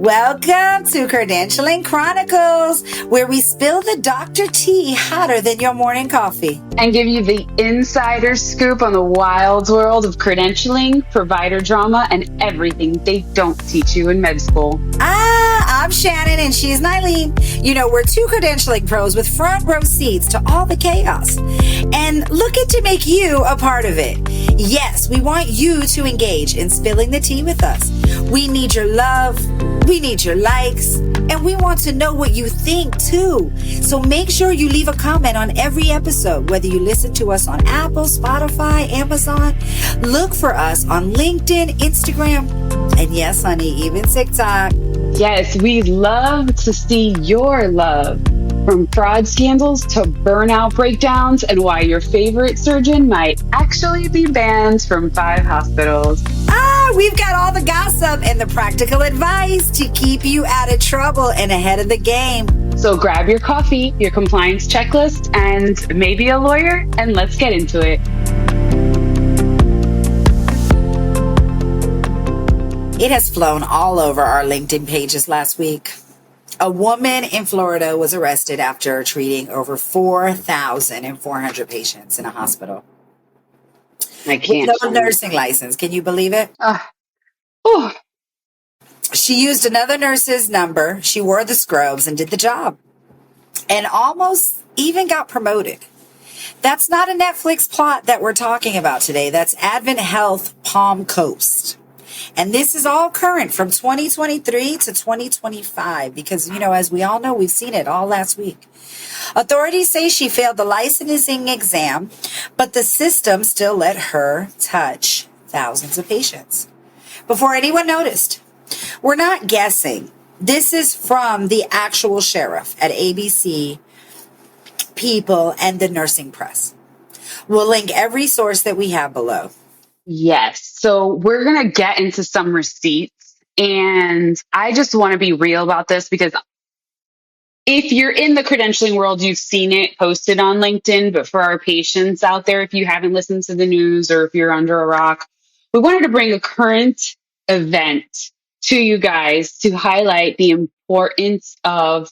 Welcome to Credentialing Chronicles, where we spill the doctor tea hotter than your morning coffee. And give you the insider scoop on the wild world of credentialing, provider drama, and everything they don't teach you in med school. I'm Shannen and she's Nyleen. You know, we're two credentialing pros with front row seats to all the chaos and looking to make you a part of it. Yes, we want you to engage in spilling the tea with us. We need your love, we need your likes, and we want to know what you think too. So make sure you leave a comment on every episode, whether you listen to us on Apple, Spotify, Amazon. Look for us on LinkedIn, Instagram, and yes, honey, even TikTok. Yes, we love to see your love. From fraud scandals to burnout breakdowns and why your favorite surgeon might actually be banned from 5 hospitals. We've got all the gossip and the practical advice to keep you out of trouble and ahead of the game. So grab your coffee, your compliance checklist, and maybe a lawyer, and let's get into it. It has flown all over our LinkedIn pages last week. A woman in Florida was arrested after treating over 4,400 patients in a hospital. I can't. With no nursing license. Can you believe it? She used another nurse's number. She wore the scrubs and did the job. And almost even got promoted. That's not a Netflix plot that we're talking about today. That's Advent Health Palm Coast. And this is all current from 2023 to 2025 because, you know, as we all know, we've seen it all last week. Authorities say she failed the licensing exam, but the system still let her touch thousands of patients before anyone noticed. We're not guessing. This is from the actual sheriff at ABC, People, and the nursing press. We'll link every source that we have below. Yes. So we're going to get into some receipts, and I just want to be real about this because if you're in the credentialing world, you've seen it posted on LinkedIn, but for our patients out there, if you haven't listened to the news or if you're under a rock, we wanted to bring a current event to you guys to highlight the importance of,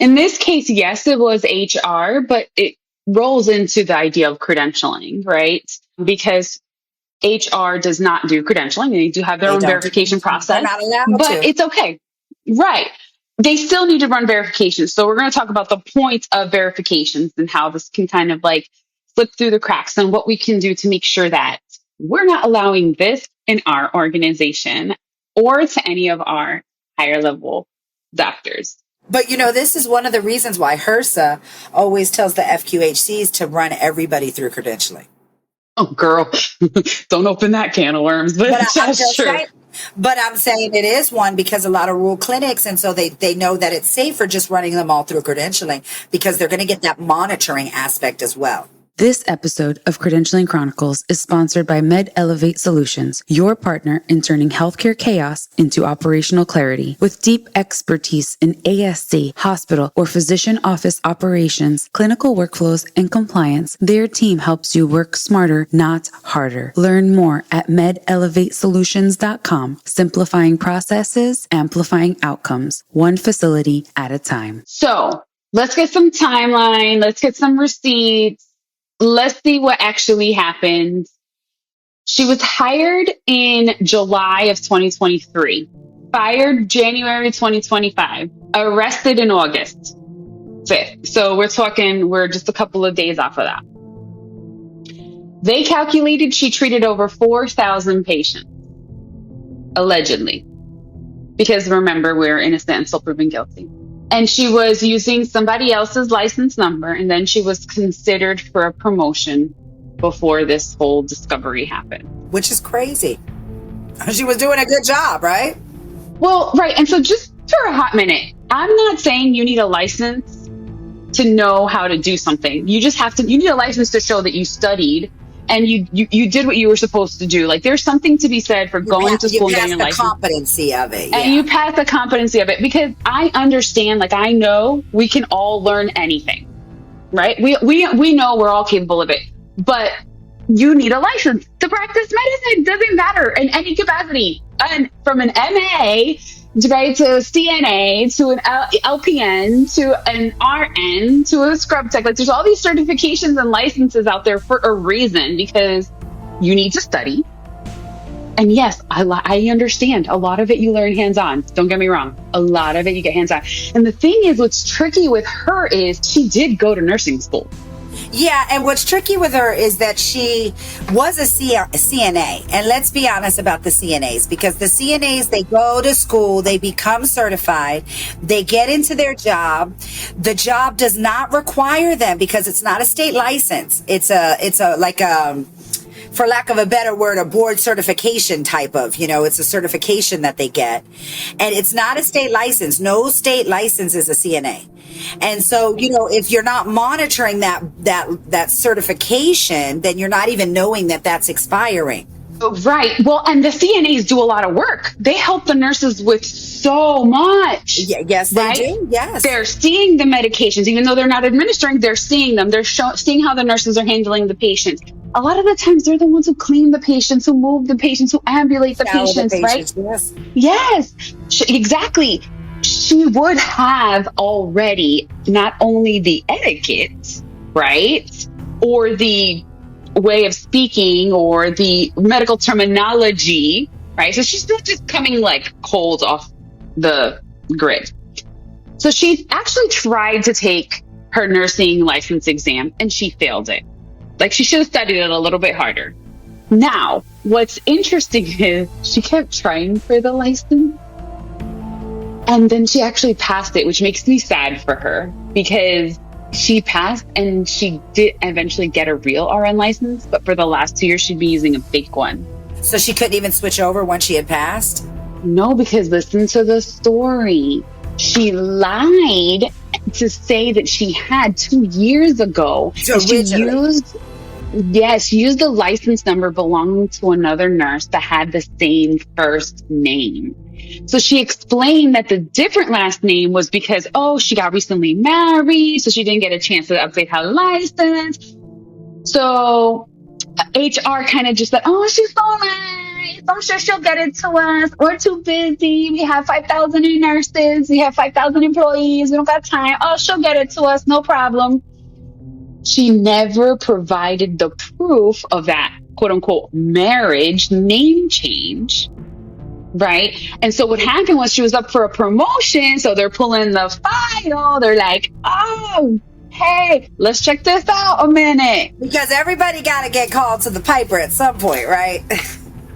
in this case, yes, it was HR, but it rolls into the idea of credentialing, right? Because HR does not do credentialing. They do have their own verification process. They're not allowed but to. It's okay. Right. They still need to run verifications. So we're going to talk about the points of verifications and how this can kind of like slip through the cracks and what we can do to make sure that we're not allowing this in our organization or to any of our higher level doctors. But, you know, this is one of the reasons why HRSA always tells the FQHCs to run everybody through credentialing. Oh, girl, don't open that can of worms. But that's true. Saying, but I'm saying it is one because a lot of rural clinics, and so they know that it's safer just running them all through credentialing because they're going to get that monitoring aspect as well. This episode of Credentialing Chronicles is sponsored by MedElevate Solutions, your partner in turning healthcare chaos into operational clarity. With deep expertise in ASC, hospital, or physician office operations, clinical workflows, and compliance, their team helps you work smarter, not harder. Learn more at medelevatesolutions.com, simplifying processes, amplifying outcomes, one facility at a time. So let's get some timeline. Let's get some receipts. Let's see what actually happened. She was hired in July of 2023, fired January 2025, arrested in August 5th. So we're just a couple of days off of that. They calculated she treated over 4,000 patients, allegedly, because remember, we're innocent until proven guilty. And she was using somebody else's license number, and then she was considered for a promotion before this whole discovery happened. Which is crazy. She was doing a good job, right? Well, right. And so just for a hot minute, I'm not saying you need a license to know how to do something. You need a license to show that you studied and you did what you were supposed to do. Like there's something to be said for going to school and getting a license. You passed the competency of it. Yeah. And you pass the competency of it because I understand, like I know we can all learn anything, right? We know we're all capable of it, but you need a license to practice medicine. It doesn't matter in any capacity. And from an MA right, to a CNA, to an LPN, to an RN, to a scrub tech. Like there's all these certifications and licenses out there for a reason, because you need to study. And yes, I understand a lot of it you learn hands-on. Don't get me wrong. A lot of it you get hands-on. And the thing is, what's tricky with her is she did go to nursing school. Yeah, and what's tricky with her is that she was a CNA. And let's be honest about the CNAs, because the CNAs, they go to school, they become certified, they get into their job. The job does not require them, because it's not a state license. It's for lack of a better word, a board certification type of, it's a certification that they get. And it's not a state license. No state license is a CNA. And so, if you're not monitoring that certification, then you're not even knowing that that's expiring. Right. Well, and the CNAs do a lot of work. They help the nurses with so much. Yeah, yes, they do. Yes. They're seeing the medications, even though they're not administering, they're seeing them. They're seeing how the nurses are handling the patients. A lot of the times they're the ones who clean the patients, who move the patients, who ambulate the patients, right? Yes. Yes, exactly. She would have already not only the etiquette, right? Or the way of speaking or the medical terminology, right? So she's not just coming like cold off the grid. So she actually tried to take her nursing license exam and she failed it. Like she should have studied it a little bit harder. Now, what's interesting is she kept trying for the license and then she actually passed it, which makes me sad for her because she passed and she did eventually get a real RN license, but for the last 2 years, she'd be using a fake one. So she couldn't even switch over once she had passed? No, because listen to the story. She lied to say that she had 2 years ago. So she used the license number belonging to another nurse that had the same first name. So she explained that the different last name was because, she got recently married, so she didn't get a chance to update her license. So HR kind of just said, she's so nice. I'm sure she'll get it to us. We're too busy. We have 5,000 nurses. We have 5,000 employees. We don't got time. She'll get it to us. No problem. She never provided the proof of that quote unquote marriage name change. Right. And so what happened was she was up for a promotion. So they're pulling the file. They're like, hey, let's check this out a minute. Because everybody got to get called to the piper at some point, right?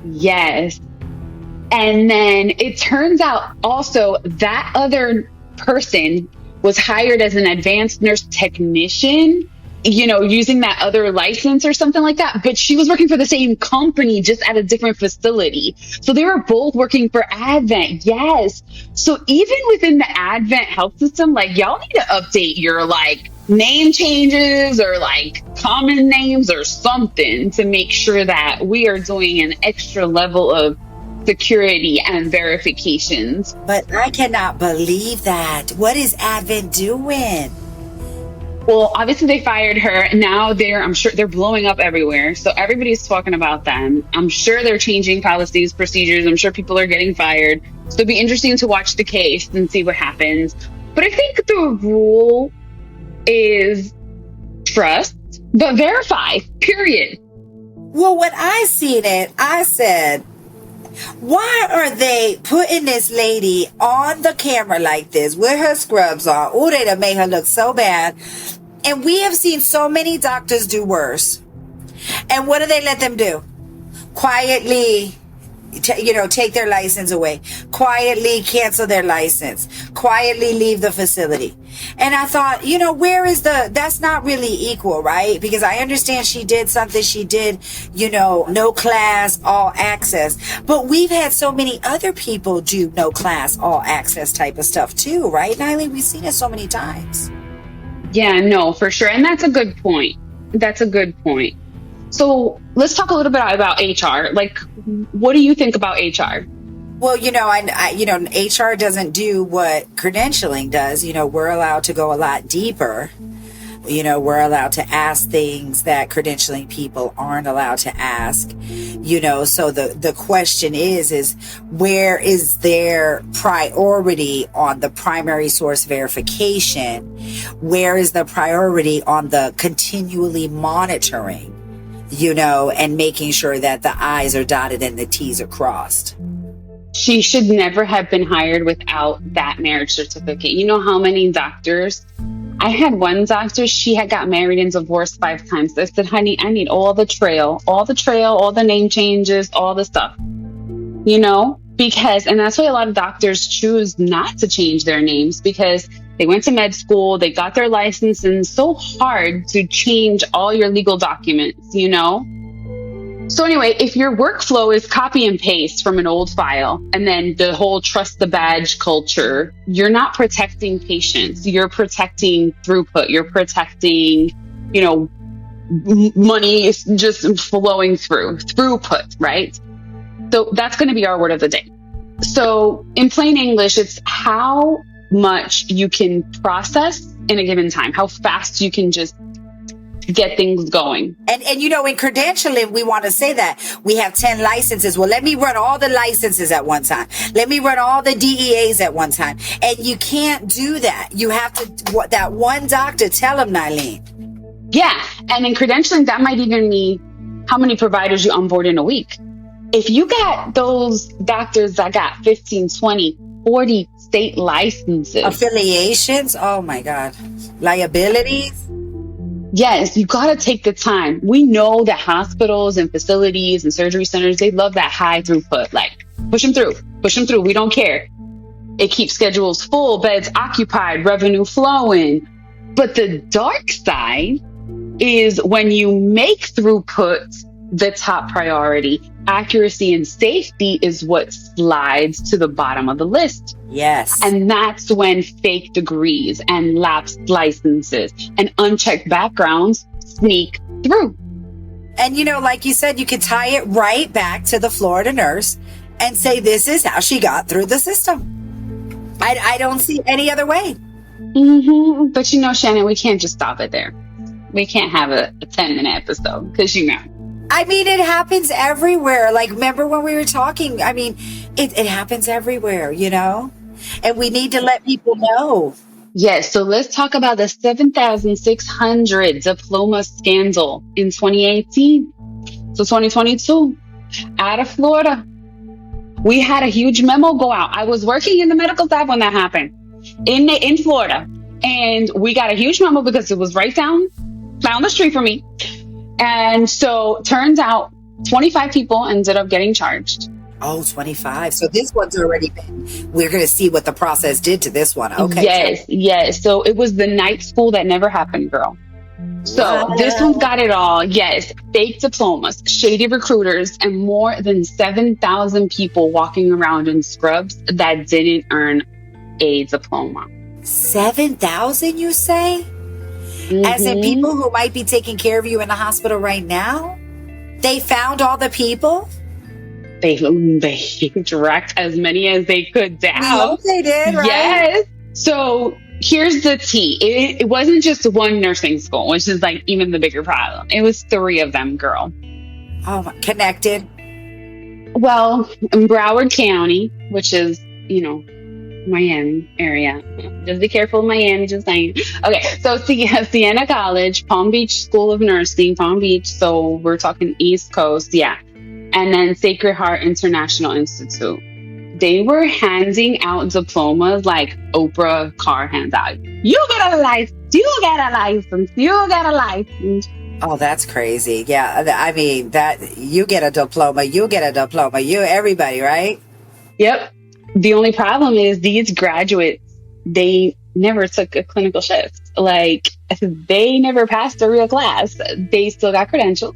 Yes. And then it turns out also that other person was hired as an advanced nurse technician, using that other license or something like that. But she was working for the same company, just at a different facility. So they were both working for Advent. Yes. So even within the Advent health system, like y'all need to update your name changes or common names or something to make sure that we are doing an extra level of security and verifications. But I cannot believe that. What is Advent doing? Well, obviously they fired her. Now I'm sure they're blowing up everywhere. So everybody's talking about them. I'm sure they're changing policies, procedures. I'm sure people are getting fired. So it'll be interesting to watch the case and see what happens. But I think the rule is trust, but verify, period. Well, when I seen it, I said, why are they putting this lady on the camera like this with her scrubs on? Oh, they done made her look so bad. And we have seen so many doctors do worse. And what do they let them do? Quietly, take their license away. Quietly cancel their license. Quietly leave the facility. And I thought, that's not really equal, right? Because I understand she did something. She did, no class, all access. But we've had so many other people do no class, all access type of stuff too, right, Nyleen? We've seen it so many times. Yeah, no, for sure. And that's a good point. So let's talk a little bit about HR. What do you think about HR? Well, HR doesn't do what credentialing does. We're allowed to go a lot deeper. We're allowed to ask things that credentialing people aren't allowed to ask. So the question is where is their priority on the primary source verification? Where is the priority on the continually monitoring, and making sure that the I's are dotted and the T's are crossed? She should never have been hired without that marriage certificate. You know how many doctors? I had one doctor, she had got married and divorced 5 times. I said, honey, I need all the trail, all the name changes, all the stuff, because, and that's why a lot of doctors choose not to change their names, because they went to med school, they got their license, and it's so hard to change all your legal documents, So anyway, if your workflow is copy and paste from an old file, and then the whole trust the badge culture, you're not protecting patients. You're protecting throughput. You're protecting, money is just flowing throughput, right? So that's going to be our word of the day. So in plain English, it's how much you can process in a given time, how fast you can just get things going. And in credentialing, we want to say that we have 10 licenses. Well, let me run all the licenses at one time. Let me run all the DEAs at one time. And you can't do that. You have to, that one doctor, tell them, Nyleen. Yeah. And in credentialing, that might even mean how many providers you onboard in a week. If you got those doctors that got 15, 20, 40 state licenses. Affiliations. Oh my God. Liabilities. Yes, you got to take the time. We know that hospitals and facilities and surgery centers, they love that high throughput. Like, push them through. We don't care. It keeps schedules full, beds occupied, revenue flowing. But the dark side is when you make throughput the top priority, accuracy and safety is what slides to the bottom of the list. Yes. And that's when fake degrees and lapsed licenses and unchecked backgrounds sneak through. And like you said, you could tie it right back to the Florida nurse and say, this is how she got through the system. I don't see any other way. Mm-hmm. But Shannon, we can't just stop it there. We can't have a 10-minute episode because it happens everywhere. Like, remember when we were talking? It happens everywhere, and we need to let people know. Yes. So let's talk about the 7,600 diploma scandal in 2018. So 2022, out of Florida, we had a huge memo go out. I was working in the medical staff when that happened in Florida, and we got a huge memo because it was right down the street from me. And so turns out 25 people ended up getting charged. Oh, 25. So this one's already been, we're going to see what the process did to this one. Okay. Yes. So it was the night school that never happened, girl. So wow. This one's got it all. Yes. Fake diplomas, shady recruiters, and more than 7,000 people walking around in scrubs that didn't earn a diploma. 7,000, you say? Mm-hmm. As in people who might be taking care of you in the hospital right now? They found all the people? They tracked as many as they could down. We hope they did, right? Yes. So here's the tea. It wasn't just one nursing school, which is like even the bigger problem. It was 3 of them, girl. Oh, connected? Well, in Broward County, which is, Miami area. Just be careful in Miami, just saying. Okay, so Siena College, Palm Beach School of Nursing, Palm Beach. So we're talking East Coast, yeah. And then Sacred Heart International Institute. They were handing out diplomas like Oprah Carr hands out. You get a license. You get a license. You get a license. Oh, that's crazy. Yeah, that you get a diploma. You get a diploma. Everybody, right? Yep. The only problem is these graduates, they never took a clinical shift. Like, they never passed a real class. They still got credentials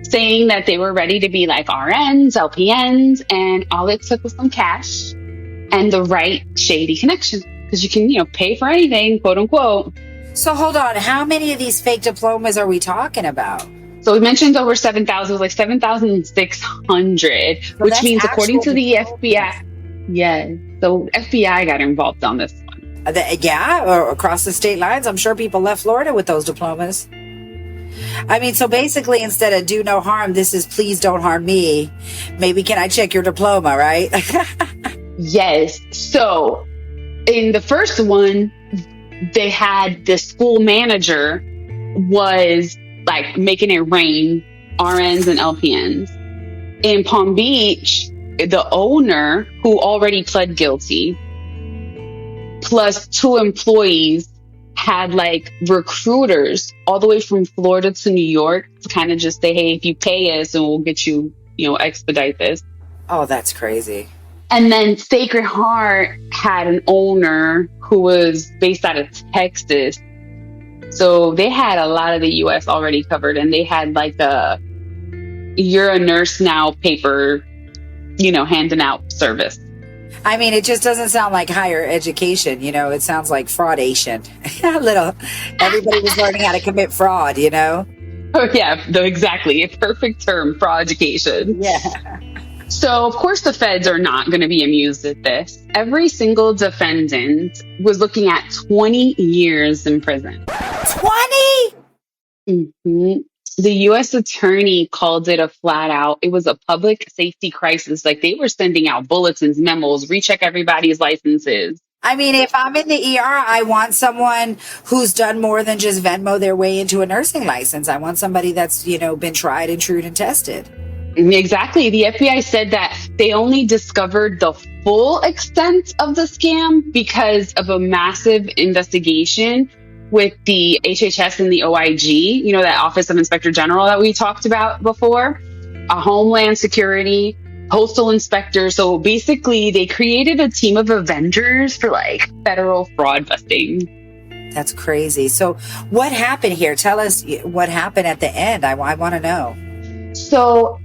saying that they were ready to be like RNs, LPNs, and all it took was some cash and the right shady connection. Because you can, pay for anything, quote unquote. So hold on. How many of these fake diplomas are we talking about? So we mentioned over 7,000, like 7,600, which means according to the FBI. Yeah. So FBI got involved on this one. Yeah, or across the state lines. I'm sure people left Florida with those diplomas. I mean, so basically, instead of do no harm, this is please don't harm me. Maybe can I check your diploma, right? Yes. So in the first one, they had the school manager was like making it rain RNs and LPNs. In Palm Beach, the owner who already pled guilty plus 2 employees had like recruiters all the way from Florida to New York to kind of just say, hey, if you pay us and we'll get you, expedite this. Oh, that's crazy. And then Sacred Heart had an owner who was based out of Texas. So they had a lot of the US already covered, and they had like a you're a nurse now paper, handing out service. I mean, it just doesn't sound like higher education, it sounds like fraudation. Everybody was learning how to commit fraud, Oh, yeah, exactly. A perfect term, fraud education. Yeah. So, of course, the feds are not going to be amused at this. Every single defendant was looking at 20 years in prison. 20? Mm-hmm. The U.S. attorney called it a flat out. It was a public safety crisis. Like they were sending out bulletins, memos, recheck everybody's licenses. I mean, if I'm in the ER, I want someone who's done more than just Venmo their way into a nursing license. I want somebody that's, been tried and true and tested. Exactly. The FBI said that they only discovered the full extent of the scam because of a massive investigation with the HHS and the OIG, that Office of Inspector General that we talked about before, a Homeland Security, postal inspector. So basically they created a team of Avengers for like federal fraud busting. That's crazy. So what happened here? Tell us what happened at the end. I want to know. So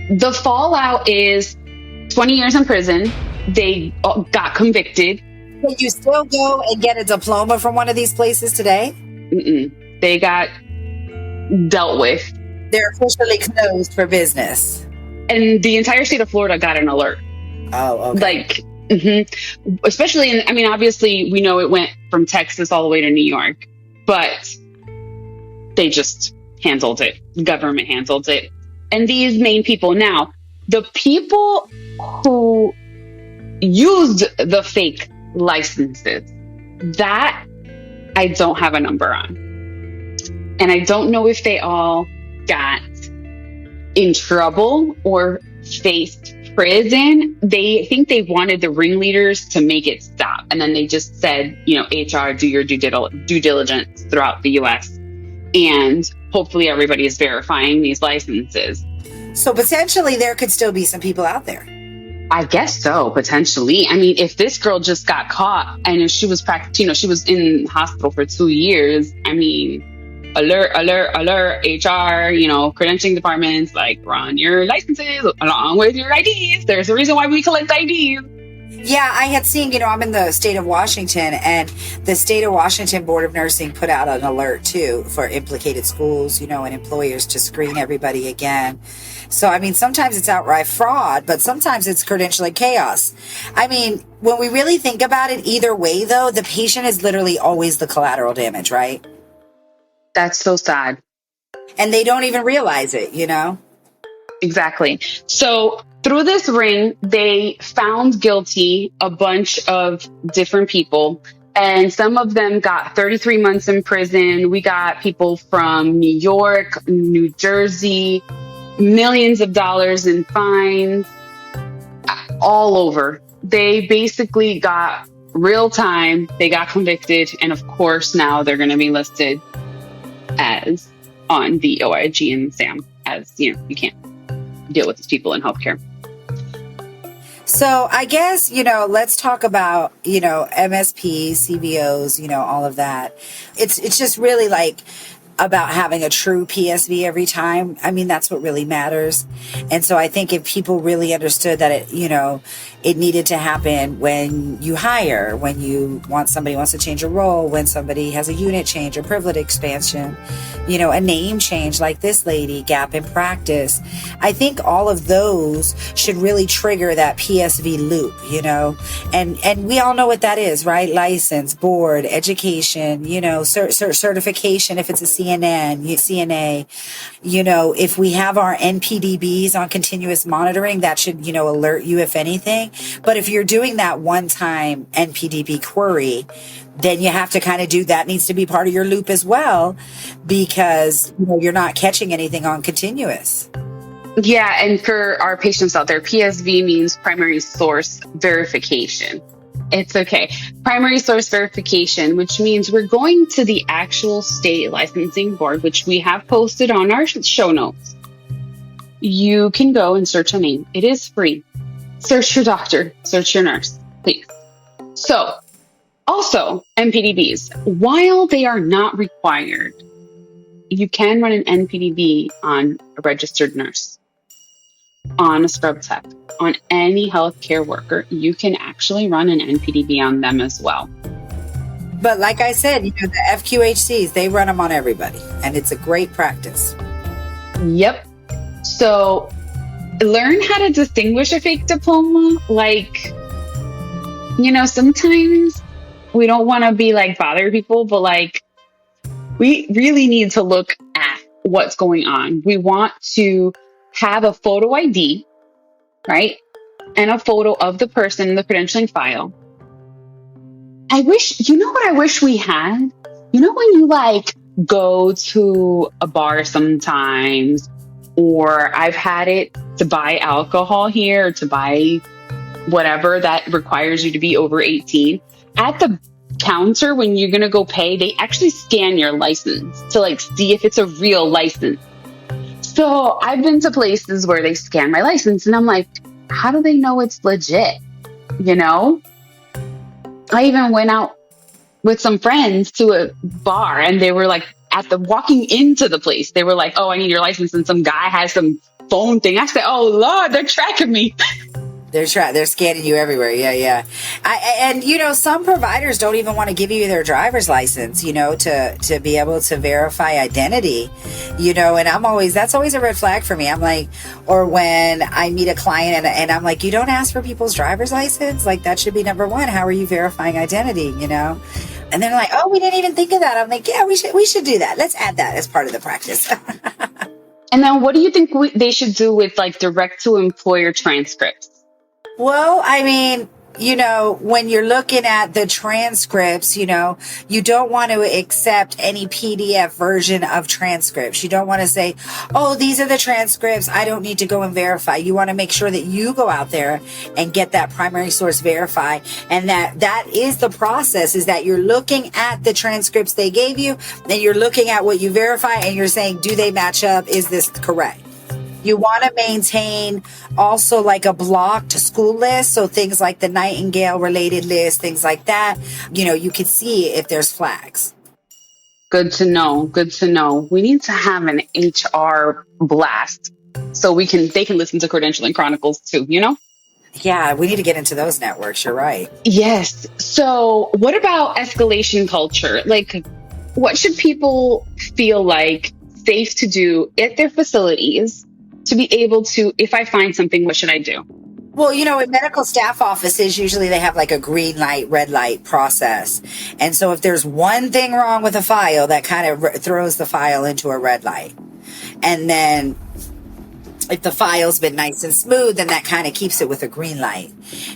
the fallout is 20 years in prison. They got convicted. Can you still go and get a diploma from one of these places today? Mm-mm. They got dealt with. They're officially closed for business. And the entire state of Florida got an alert. Oh, okay. Especially obviously we know it went from Texas all the way to New York, but they just handled it. The government handled it. And these main people now, the people who used the fake licenses, that I don't have a number on. And I don't know if they all got in trouble or faced prison. They think they wanted the ringleaders to make it stop. And then they just said, HR, do your due diligence throughout the US. And hopefully everybody is verifying these licenses. So potentially there could still be some people out there. I guess so, potentially. I mean, if this girl just got caught and if she was she was in hospital for 2 years, I mean, alert, HR, credentialing departments, like run your licenses along with your IDs. There's a reason why we collect IDs. Yeah, I had seen, I'm in the state of Washington, and the state of Washington Board of Nursing put out an alert too for implicated schools, and employers to screen everybody again. So, I mean, sometimes it's outright fraud, but sometimes it's credentialing chaos. I mean, when we really think about it, either way, though, the patient is literally always the collateral damage, right? That's so sad. And they don't even realize it, Exactly. So through this ring, they found guilty a bunch of different people, and some of them got 33 months in prison. We got people from New York, New Jersey, millions of dollars in fines, all over. They basically got real time. They got convicted. And of course, now they're going to be listed as on the OIG and SAM as, you can't deal with these people in healthcare. So I guess, let's talk about, MSP, CBOs, all of that. It's just really like about having a true PSV every time. I mean, that's what really matters. And so I think if people really understood that It needed to happen when you hire, when somebody wants to change a role, when somebody has a unit change, a privilege expansion, a name change like this lady, gap in practice. I think all of those should really trigger that PSV loop, and we all know what that is, right? License, board, education, certification if it's a CNA, if we have our NPDBs on continuous monitoring, that should, alert you if anything. But if you're doing that one-time NPDB query, then you have to kind of that needs to be part of your loop as well, because you're not catching anything on continuous. Yeah, and for our patients out there, PSV means primary source verification. It's okay. Primary source verification, which means we're going to the actual state licensing board, which we have posted on our show notes. You can go and search a name. It is free. Search your doctor, search your nurse, please. So, also, NPDBs, while they are not required, you can run an NPDB on a registered nurse, on a scrub tech, on any healthcare worker. You can actually run an NPDB on them as well. But like I said, the FQHCs, they run them on everybody, and it's a great practice. Yep. So learn how to distinguish a fake diploma. Sometimes we don't want to be bother people, but we really need to look at what's going on. We want to have a photo ID, right? And a photo of the person in the credentialing file. What I wish we had? When you go to a bar sometimes, or I've had it to buy alcohol here, or to buy whatever that requires you to be over 18. At the counter, when you're going to go pay, they actually scan your license to see if it's a real license. So I've been to places where they scan my license, and I'm like, how do they know it's legit? I even went out with some friends to a bar, and they were walking into the place, they were like, oh, I need your license. And some guy has some phone thing. I said, oh Lord, they're tracking me. They're scanning you everywhere. Yeah. Some providers don't even want to give you their driver's license, to be able to verify identity, and that's always a red flag for me. I'm like, or when I meet a client and I'm like, you don't ask for people's driver's license? That should be number one. How are you verifying identity, And they're like, oh, we didn't even think of that. I'm like, yeah, we should do that. Let's add that as part of the practice. And then what do you think they should do with direct to employer transcripts? Well, when you're looking at the transcripts, you don't want to accept any PDF version of transcripts. You don't want to say, oh, these are the transcripts, I don't need to go and verify. You want to make sure that you go out there and get that primary source verify. And that is the process, is that you're looking at the transcripts they gave you, and you're looking at what you verify, and you're saying, do they match up? Is this correct? You want to maintain also a blocked school list. So things like the Nightingale related list, things like that, you can see if there's flags. Good to know. We need to have an HR blast so they can listen to Credentialing Chronicles too, Yeah, we need to get into those networks. You're right. Yes. So what about escalation culture? What should people feel safe to do at their facilities to be able to, if I find something, what should I do? Well, in medical staff offices, usually they have a green light, red light process. And so if there's one thing wrong with a file, that kind of throws the file into a red light. And then if the file's been nice and smooth, then that kind of keeps it with a green light.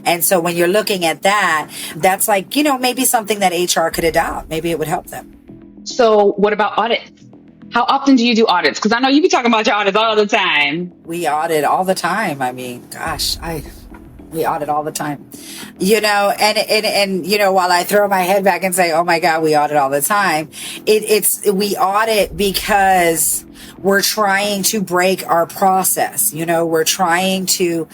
And so when you're looking at that, that's maybe something that HR could adopt. Maybe it would help them. So what about audits? How often do you do audits? Because I know you be talking about your audits all the time. We audit all the time. We audit all the time, and while I throw my head back and say, oh my God, we audit all the time. We audit because we're trying to break our process. We're trying to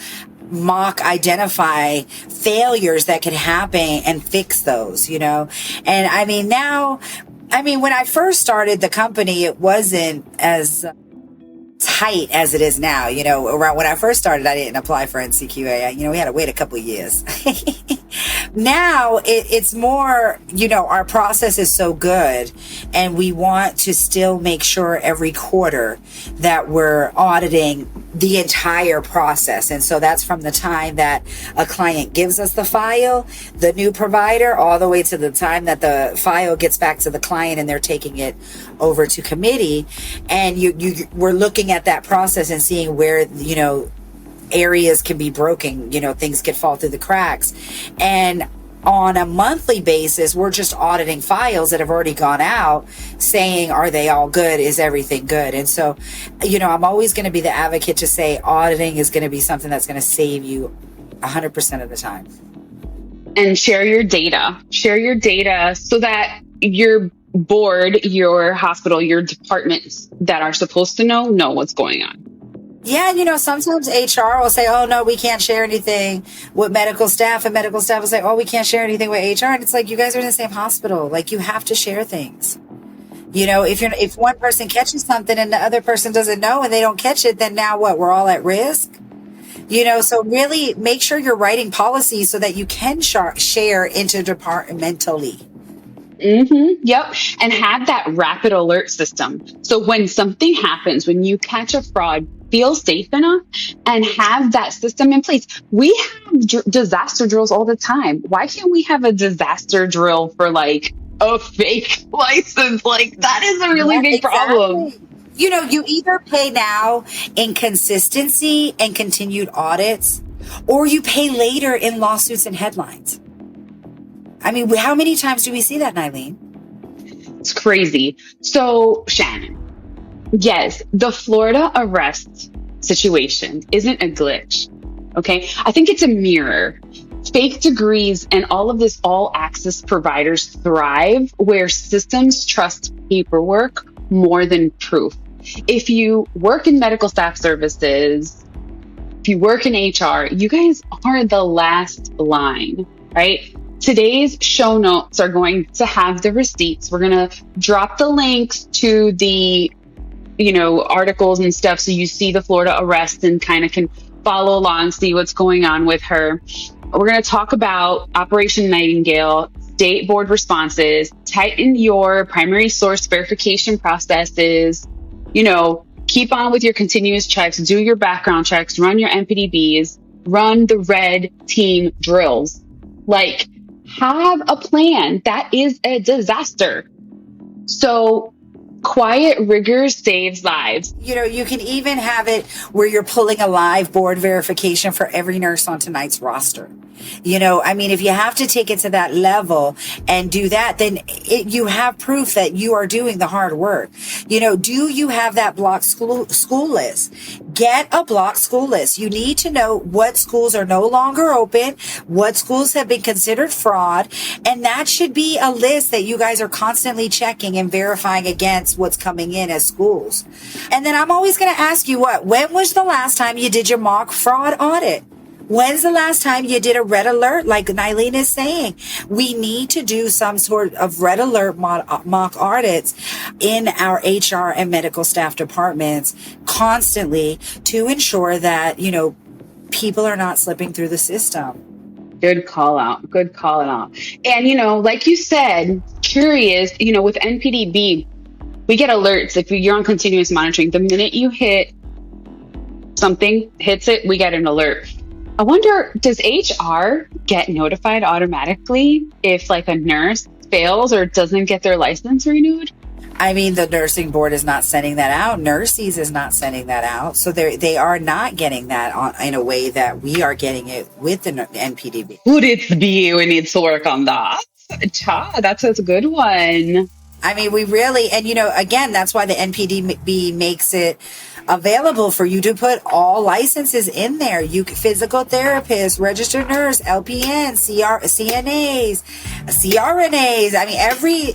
identify failures that could happen and fix those, and now, when I first started the company, it wasn't as tight as it is now. Around when I first started, I didn't apply for NCQA. We had to wait a couple of years. Now it's more, our process is so good, and we want to still make sure every quarter that we're auditing the entire process. And so that's from the time that a client gives us the file, the new provider, all the way to the time that the file gets back to the client and they're taking it over to committee. And we're looking at that process and seeing where, areas can be broken, things could fall through the cracks. And on a monthly basis, we're just auditing files that have already gone out, saying, are they all good? Is everything good? And so, I'm always going to be the advocate to say auditing is going to be something that's going to save you 100% of the time. And share your data so that your board, your hospital, your departments that are supposed to know what's going on. Yeah, sometimes HR will say, oh, no, we can't share anything with medical staff. And medical staff will say, oh, we can't share anything with HR. And it's like, you guys are in the same hospital. Like, you have to share things. If one person catches something and the other person doesn't know and they don't catch it, then now what? We're all at risk. So really make sure you're writing policies so that you can share interdepartmentally. Mm-hmm. Yep. And have that rapid alert system. So when something happens, when you catch a fraud, feel safe enough and have that system in place. We have disaster drills all the time. Why can't we have a disaster drill for like a fake license? Like, that is a really big problem. You either pay now in consistency and continued audits, or you pay later in lawsuits and headlines. I mean, how many times do we see that, Nyleen? It's crazy. So, Shannon, yes, the Florida arrest situation isn't a glitch, okay? I think it's a mirror. Fake degrees and all of this all-access providers thrive where systems trust paperwork more than proof. If you work in medical staff services, if you work in HR, you guys are the last line, right? Today's show notes are going to have the receipts. We're going to drop the links to the, articles and stuff. So you see the Florida arrest and kind of can follow along, see what's going on with her. We're going to talk about Operation Nightingale, state board responses, tighten your primary source verification processes, keep on with your continuous checks, do your background checks, run your NPDBs, run the red team drills. Like, have a plan. That is a disaster. So quiet rigor saves lives. You can even have it where you're pulling a live board verification for every nurse on tonight's roster. If you have to take it to that level and do that, then you have proof that you are doing the hard work. Do you have that blocked school list? Get a blocked school list. You need to know what schools are no longer open, what schools have been considered fraud, and that should be a list that you guys are constantly checking and verifying against what's coming in as schools. And then I'm always going to ask you, when was the last time you did your mock fraud audit? When's the last time you did a red alert? Like Nyleen is saying, we need to do some sort of red alert mock audits in our HR and medical staff departments constantly to ensure that, people are not slipping through the system. Good call out. And, like you said, curious, with NPDB, we get alerts if you're on continuous monitoring. The minute you hit something, hits it, we get an alert. I wonder, does HR get notified automatically if like a nurse fails or doesn't get their license renewed? I mean, the nursing board is not sending that out. Nurses is not sending that out. So they are not getting that in a way that we are getting it with the NPDB. Would it be we need to work on that? That's a good one. I mean, we really, and again, that's why the NPDB makes it available for you to put all licenses in there. You physical therapists, registered nurse, LPNs, CNAs, CRNAs. I mean,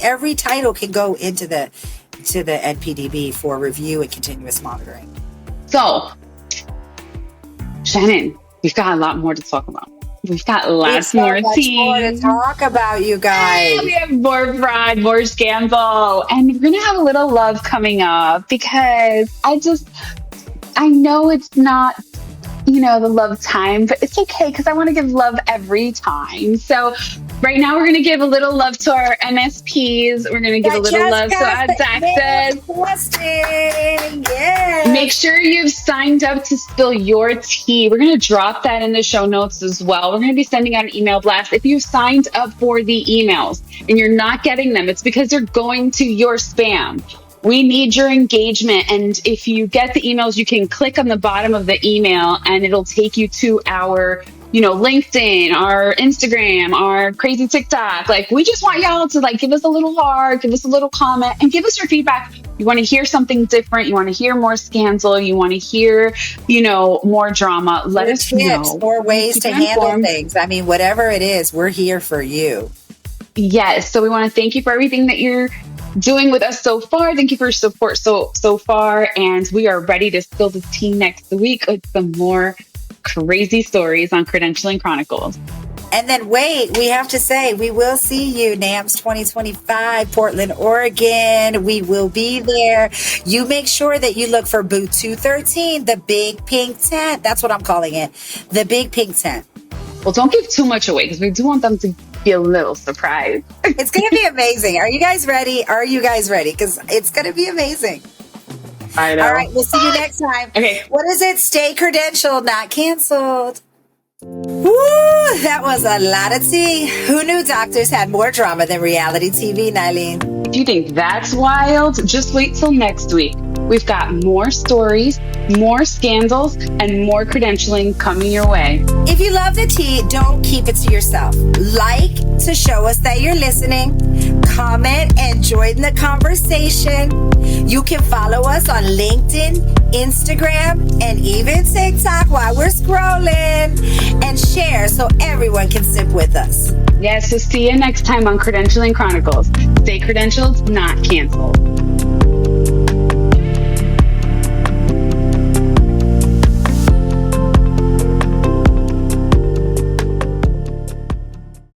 every title can go into the NPDB for review and continuous monitoring. So, Shannon, we've got a lot more to talk about. We've got lots more to talk about, you guys. We have more fraud, more scandal, and we're going to have a little love coming up because I know it's not, the love time, but it's okay because I want to give love every time. So right now we're going to give a little love to our MSPs. We're going to give a little love to our doctors. Yes. Make sure you've signed up to spill your tea. We're going to drop that in the show notes as well. We're going to be sending out an email blast. If you signed up for the emails and you're not getting them, it's because they're going to your spam. We need your engagement. And if you get the emails, you can click on the bottom of the email and it'll take you to our, LinkedIn, our Instagram, our crazy TikTok. Like, we just want y'all to give us a little heart, give us a little comment, and give us your feedback. You want to hear something different. You want to hear more scandal. You want to hear, more drama. Let us know. More ways to handle things. I mean, whatever it is, we're here for you. Yes. So we want to thank you for everything that you're doing with us so far. Thank you for your support so far. And we are ready to spill the tea next week with some more crazy stories on Credentialing Chronicles. And then wait, we have to say, we will see you, NAMS 2025, Portland, Oregon. We will be there. You make sure that you look for booth 213, the big pink tent. That's what I'm calling it. The big pink tent. Well, don't give too much away because we do want them to be a little surprised. It's going to be amazing. Are you guys ready? Because it's going to be amazing. I know. All right, we'll see you next time. Okay. What is it? Stay credentialed, not canceled. Woo, that was a lot of tea. Who knew doctors had more drama than reality TV, Nyleen? If you think that's wild, just wait till next week. We've got more stories, more scandals, and more credentialing coming your way. If you love the tea, don't keep it to yourself. Like to show us that you're listening. Comment and join the conversation. You can follow us on LinkedIn, Instagram, and even TikTok while we're scrolling. And share so everyone can sip with us. Yes, so see you next time on Credentialing Chronicles. Stay credentialed, not canceled.